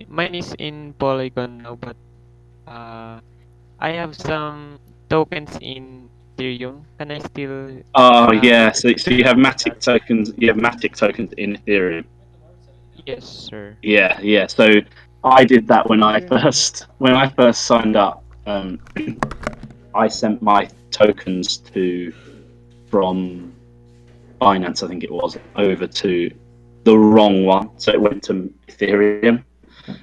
mine is in Polygon now, but uh, I have some tokens in Ethereum. Can I still Oh yeah, so you have have Matic that? tokens. You have Matic tokens in Ethereum. Yes, sir. Yeah. So I did that when I first signed up. I sent my tokens to from Binance, I think it was, over to the wrong one. So it went to Ethereum.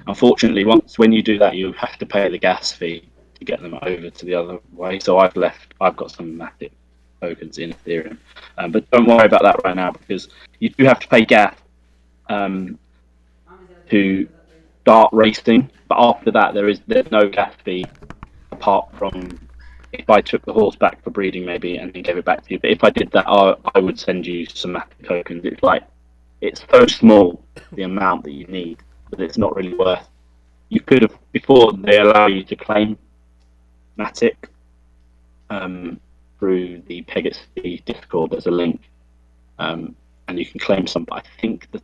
Unfortunately, once when you do that, you have to pay the gas fee to get them over to the other way. So I've got some Matic tokens in Ethereum, but don't worry about that right now because you do have to pay gas um, to start racing. But after that, there's no gas fee apart from if I took the horse back for breeding maybe and then gave it back to you. But if I did that, I would send you some Matic tokens. It's so small the amount that you need that it's not really worth. You could have before they allow you to claim Matic through the Pegaxy Discord. There's a link, and you can claim some. But I think the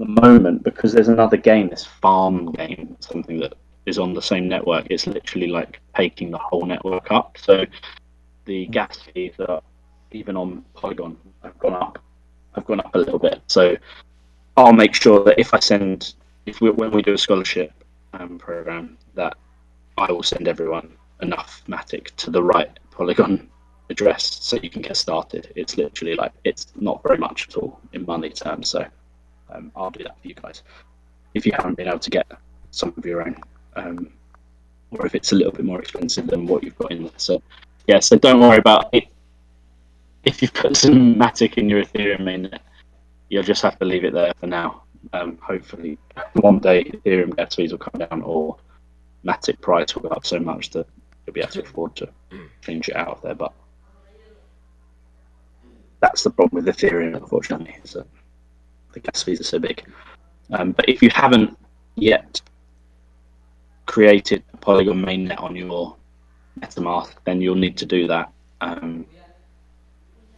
moment because there's another game, this farm game, something that is on the same network. It's literally like taking the whole network up. So the gas fees are even on Polygon have gone up. I've gone up a little bit. So I'll make sure that when we do a scholarship program, that I will send everyone enough Matic to the right Polygon address so you can get started. It's literally it's not very much at all in money terms. So I'll do that for you guys if you haven't been able to get some of your own, or if it's a little bit more expensive than what you've got in there. So yeah, so don't worry about it. If you've put some Matic in your Ethereum mainnet, you'll just have to leave it there for now. Hopefully, one day Ethereum gas fees will come down, or Matic price will go up so much that you'll be able to afford to change it out of there. But that's the problem with Ethereum, unfortunately. So the gas fees are so big. But if you haven't yet created a Polygon mainnet on your MetaMask, then you'll need to do that.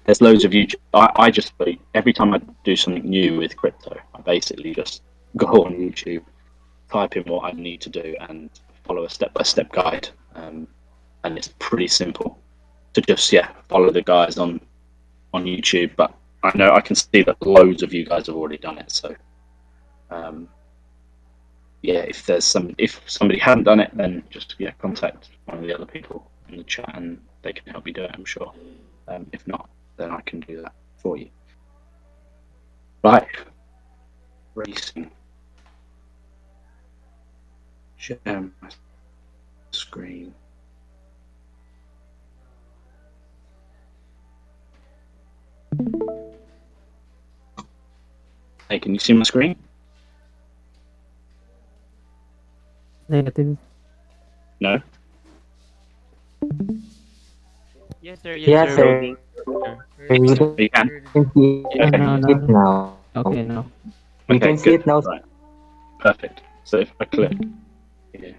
There's loads of YouTube. I just every time I do something new with crypto, I basically just go on YouTube, type in what I need to do, and follow a step-by-step guide. And it's pretty simple to just follow the guys on YouTube. But I know I can see that loads of you guys have already done it. So if somebody hadn't done it, then just contact one of the other people in the chat and they can help you do it. I'm sure. If not, then I can do that for you. Right, racing. Share my screen. Hey, can you see my screen? Negative. No. Yes, sir. Yes, sir. Sir. We You can. can see Okay. it now. Okay, now. We Okay, can see good. it now. Right. Perfect. So if I click here,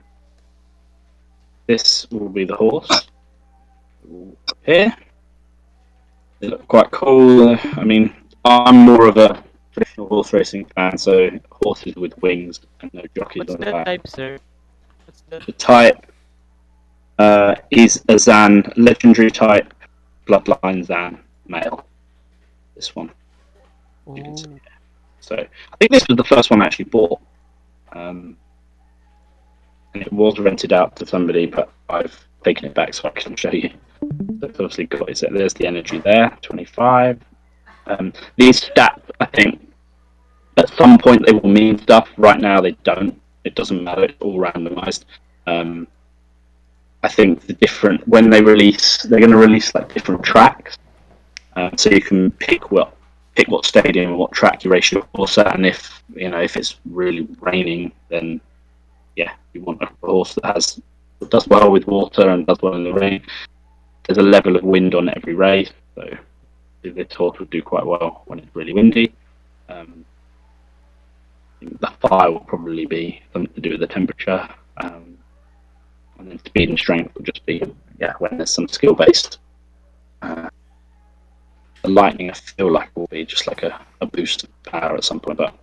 this will be the horse. Here. They look quite cool. I mean, I'm more of a traditional horse racing fan, so horses with wings and no jockeys What's on the the back. type, sir? The type is a Zan, legendary type, bloodline Zan, male. This one. You can see. So I think this was the first one I actually bought. And it was rented out to somebody, but I've taken it back so I can show you. So it's obviously got there's the energy there, 25. These stats, I think, at some point they will mean stuff. Right now they don't. It doesn't matter. It's all randomized. I think when they release, they're going to release different tracks, so you can pick what stadium and what track you race your horse at, and if it's really raining, then you want a horse that does well with water and does well in the rain. There's a level of wind on every race, so this horse would do quite well when it's really windy. The fire will probably be something to do with the temperature, and then speed and strength will just be when there's some skill based. The lightning I feel like will be just like a boost of power at some point, but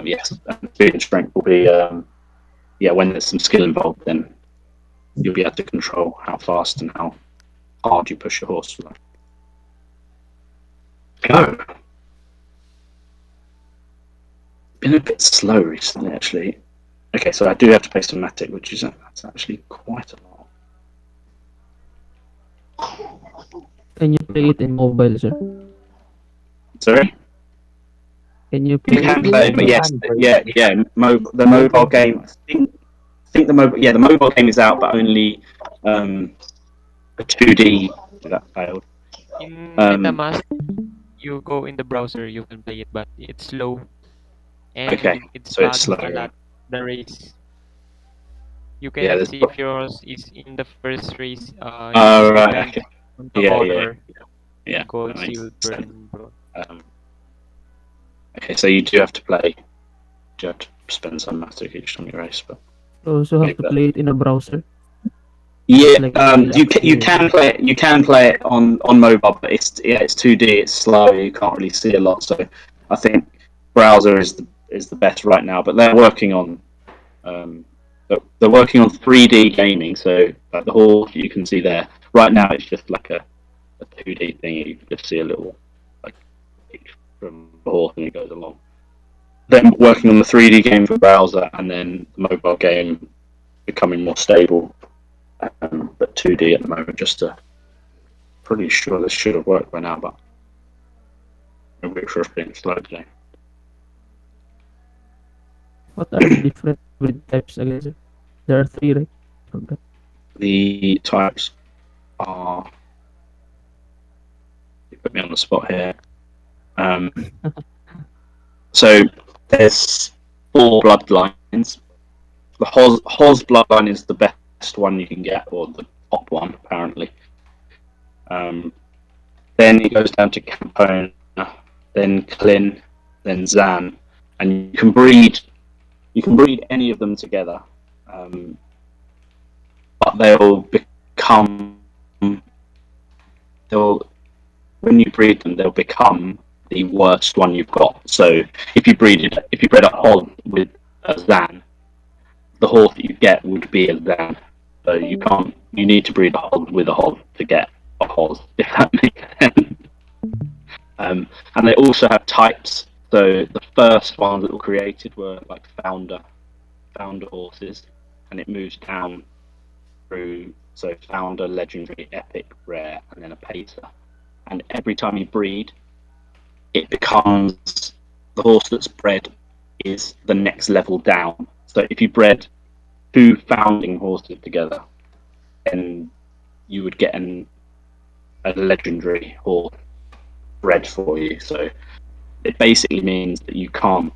Yes, speed and strength will be when there's some skill involved, then you'll be able to control how fast and how hard you push your horse. Go. Been a bit slow recently, actually. Okay, so I do have to play some Matic, which is that's actually quite a lot. Can you play it in mobile, sir? Sorry? Can you You play can it play in it, but mobile? yes, the mobile game. I think the mobile game is out, but only a 2D. That failed. In MetaMask, you go in the browser, you can play it, but it's slow Okay, and it's so it's lags slow. a Right? lot. The race, you Yeah, cannot there's. see if yours is in the first race. It Oh just right. depends Okay. on the Yeah. color, Yeah. gold, That makes silver, sense. and bronze. Okay, so you do have to play. You have to spend some Matic each time you race, but You also have maybe to that. play it in a browser. Yeah, Like you Pegaxy. can play it. You can play it on mobile, but it's 2D. It's slow. You can't really see a lot. So I think browser is the best right now. But they're working on 3D gaming. So like the horse you can see there right now, it's just like a 2D thing. You can just see a little like picture from the horse and it goes along. Then working on the 3D game for browser, and then the mobile game becoming more stable. But 2D at the moment, pretty sure this should have worked by now, but I'm pretty sure it's been slow today. What are the different breed types again, sir? There are three, right? Okay. The types are, you put me on the spot here. So there's 4 bloodlines. The Hoz bloodline is the best one you can get, or the top one apparently. Then it goes down to Campona, then Klin, then Zan, and you can breed any of them together, but they'll when you breed them, they'll become the worst one you've got. So if you bred a Hoz with a Zan, the horse that you get would be a Zan. So you need to breed a Hoz with a Hoz to get a Hoz, if that makes sense. And they also have types. So the first ones that were created were like founder horses, and it moves down through founder, legendary, epic, rare, and then a pacer. And every time you breed, it becomes the horse that's bred is the next level down. So if you bred 2 founding horses together, then you would get a legendary horse bred for you. So it basically means that you can't.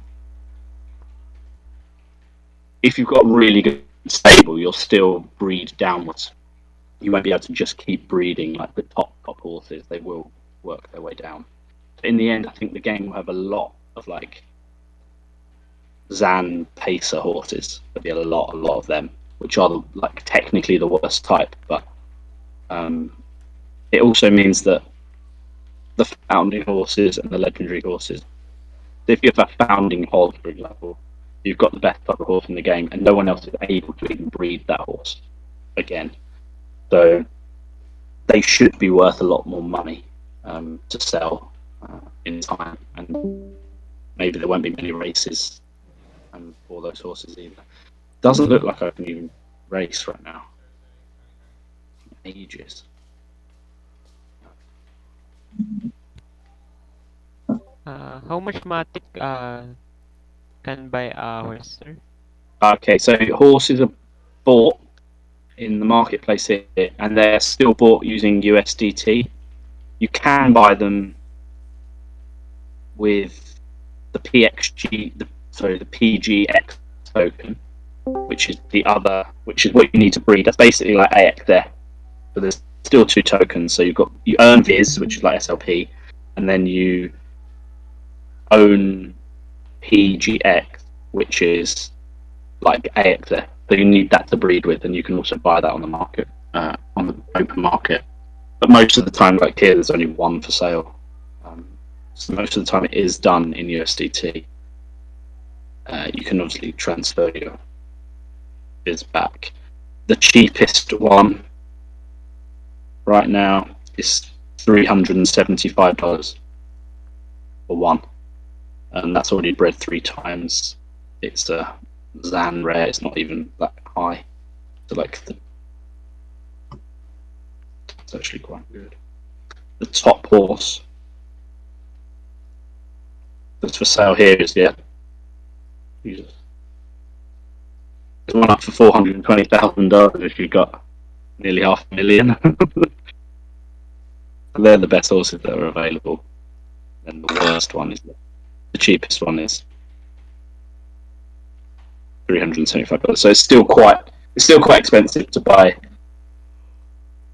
If you've got really good stable, you'll still breed downwards. You won't be able to just keep breeding like the top horses. They will work their way down. But in the end, I think the game will have a lot of like Zan pacer horses. There'll be a lot of them, which are like technically the worst type. But it also means that the founding horses and the legendary horses. If you have a founding horse, for example, you've got the best type of horse in the game, and no one else is able to even breed that horse again. So they should be worth a lot more money to sell in time, and maybe there won't be many races for those horses either. Doesn't look like I can even race right now. Ages. How much Matic can buy a horse, sir? Okay, so horses are bought in the marketplace here, and they're still bought using USDT. You can buy them with the PGX token, which is what you need to breed. That's basically like AXF, but there's still 2 tokens. So you earn Viz, which is like SLP, and then you own PGX, which is like AXF. So you need that to breed with, and you can also buy that on the market, on the open market. But most of the time, like here, there's only 1 for sale. So most of the time, it is done in USDT. you can obviously transfer your bids back. The cheapest one right now is $375 for one, and that's already bred 3 times. It's a Zan rare. It's not even that high. So it's actually quite good. The top horse that's for sale here is Jesus. There's one up for $420,000 if you've got nearly $500,000. They're the best horses that are available. And the worst one is the cheapest one is $375. So it's still quite expensive to buy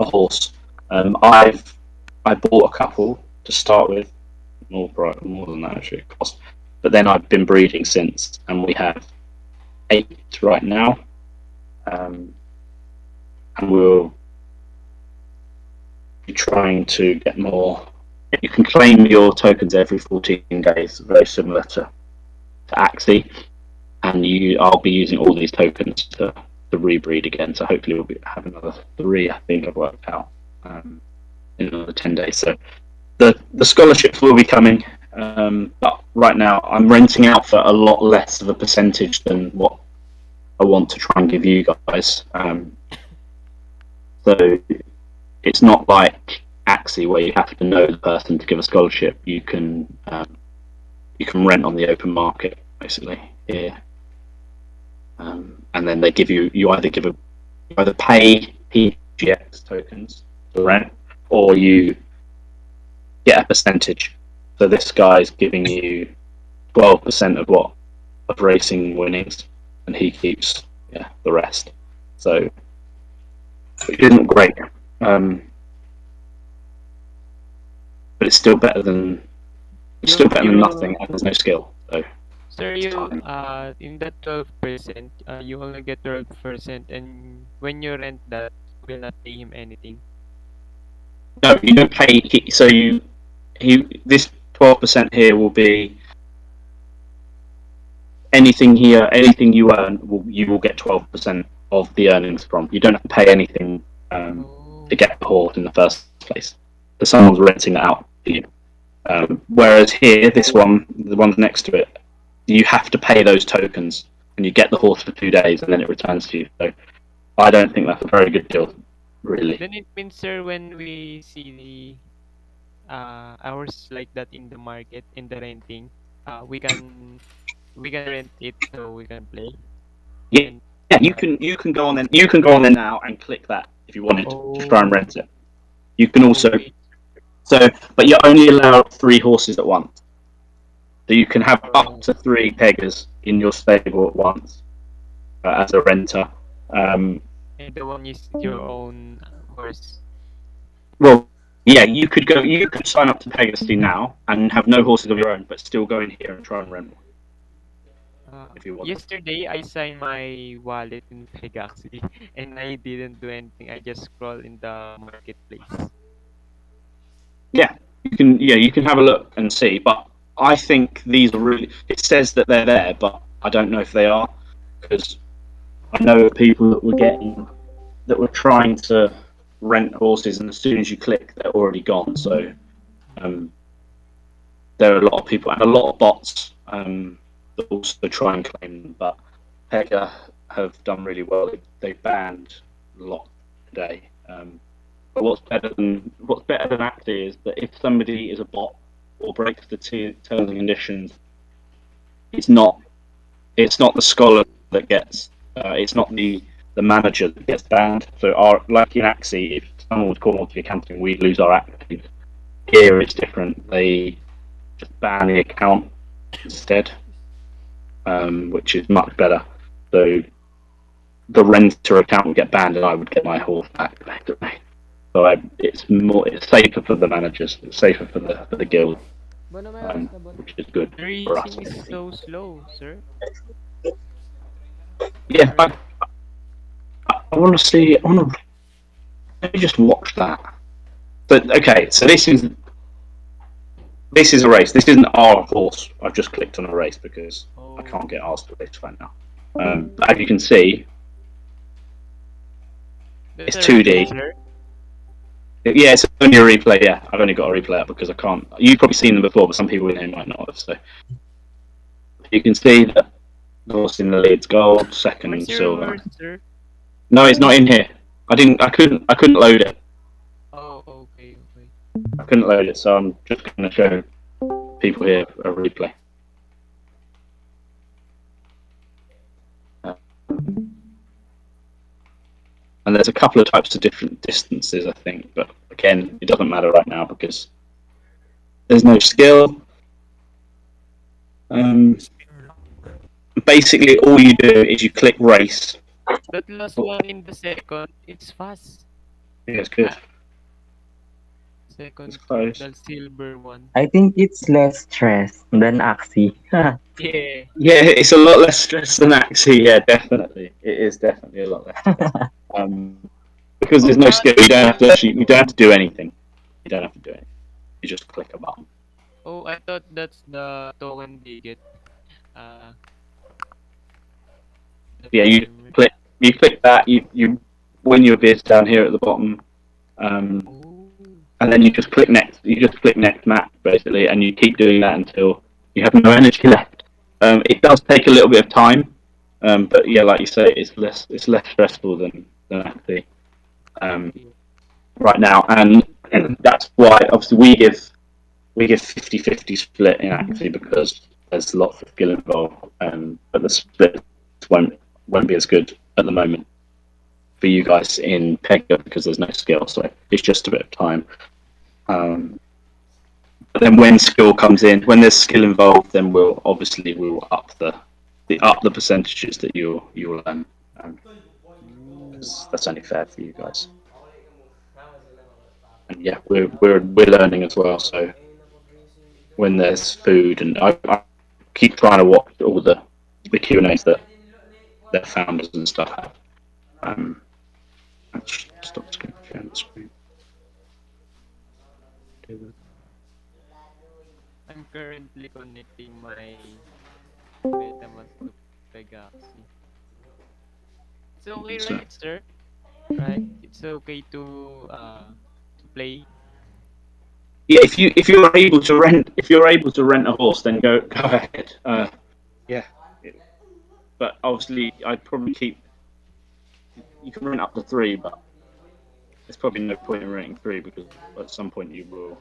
a horse. I bought a couple to start with, more than that actually it cost. But then I've been breeding since, and we have 8 right now, and we'll be trying to get more. You can claim your tokens every 14 days, very similar to Axie, and I'll be using all these tokens to rebreed again. So hopefully we'll have another 3. I think I've worked out in another 10 days. So the scholarships will be coming, but right now I'm renting out for a lot less of a percentage than what I want to try and give you guys. So it's not like Axie where you have to know the person to give a scholarship. You can rent on the open market basically here, and then they give you either pay PGX tokens to rent, or you get a percentage. So this guy's giving you 12% of racing winnings, and he keeps the rest. So it isn't great, but it's still better than nothing, and there's no skill. So Sir, in that 12%, you only get 12%, and when you rent that, you will not pay him anything. no, you don't pay. This 12% here will be anything here. Anything you earn, you will get 12% of the earnings from. You don't have to pay anything to get the horse in the first place. So someone's renting it out to you. Whereas here, this one, the one next to it, you have to pay those tokens, and you get the horse for 2 days, and then it returns to you. So I don't think that's a very good deal, really. Then it means, sir, when we see the hours like that in the market, in the renting, we can rent it so we can play. Yeah, And you can go on there now and click that if you wanted to try and rent it. You can also but you're only allowed 3 horses at once. So you can have up to 3 peggers in your stable at once as a renter. And the one is your own horse. Well, yeah, you could sign up to Pegaxy now and have no horses of your own, but still go in here and try and rent one if you want. Yesterday, I signed my wallet in Pegaxy, and I didn't do anything. I just scroll in the marketplace. Yeah, you can have a look and see, but I think these are really. It says that they're there, but I don't know if they are, because I know people that were trying to rent horses, and as soon as you click, they're already gone. So there are a lot of people and a lot of bots that also try and claim them, but Pega have done really well. They banned a lot today. But what's better than Axie is that if somebody is a bot or breaks the terms and conditions, it's not the scholar that gets. It's not the manager that gets banned. So like in Axie, if someone would call multi-accounting, we lose our active. Here it's different. They just ban the account instead, which is much better. So the renter account would get banned, and I would get my horse back. So it's safer for the managers. It's safer for the guild, which is good for us. Racing is so slow, sir. Yeah, I want to see. Let me just watch that. But okay, so this is a race. This isn't our horse. I've just clicked on a race because I can't get ours to race right now. But as you can see, That's it's a replay, 2D. sir. Yeah, it's only a replay. Yeah, I've only got a replay up because I can't. You've probably seen them before, but some people in here might not have. So you can see that the horse in the lead's gold, Where's second your silver. horse, sir? No, it's not in here. I didn't. I couldn't load it. Oh, okay, okay. I couldn't load it, so I'm just going to show people here a replay. Uh, And there's a couple of types of different distances, I think, but again, it doesn't matter right now because there's no skill. Basically, all you do is you click race. That last Oh, one in the second, it's fast. yeah, it's good. Ah, It's second, close. the silver one. I think it's less stress than Axie. Yeah. Yeah, it's a lot less stress than Axie. Yeah, definitely, it is definitely a lot less stress. Because Oh, there's no skill, you don't have to actually. You don't have to do anything. You don't have to do anything. You just click a button. oh, I thought that's the token they get. Uh, the Yeah, timer. you click that. You win your bids down here at the bottom. Um, Oh, and then you just click next. You just click next map basically, and you keep doing that until you have no energy left. It does take a little bit of time, but yeah, like you say, it's less stressful than Acti um, yeah. right now, and that's why obviously we give 50-50 split in Acti because there's lots of skill involved, but the split won't be as good at the moment for you guys in Pega because there's no skill, so it's just a bit of time. Um, But then when skill comes in, when there's skill involved, then we'll up the percentages that you'll earn. Ooh. Because that's only fair for you guys. And yeah, we're learning as well. So when there's food, and I keep trying to watch all the Q and A's that their founders and stuff have. Um, stop sharing the screen. I'm currently connecting my MetaMask to Pegaxy. It's okay, So right, sir? Right? It's okay to play. yeah, if you're able to rent a horse, then go ahead. Yeah, but obviously I'd probably keep. You can rent up to three, but there's probably no point in renting three because at some point you will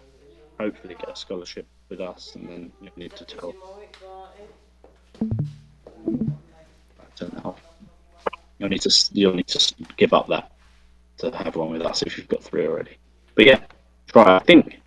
hopefully get a scholarship with us, and then you need to tell. Turn that off. You'll need to give up that to have one with us if you've got three already. But yeah, try. I think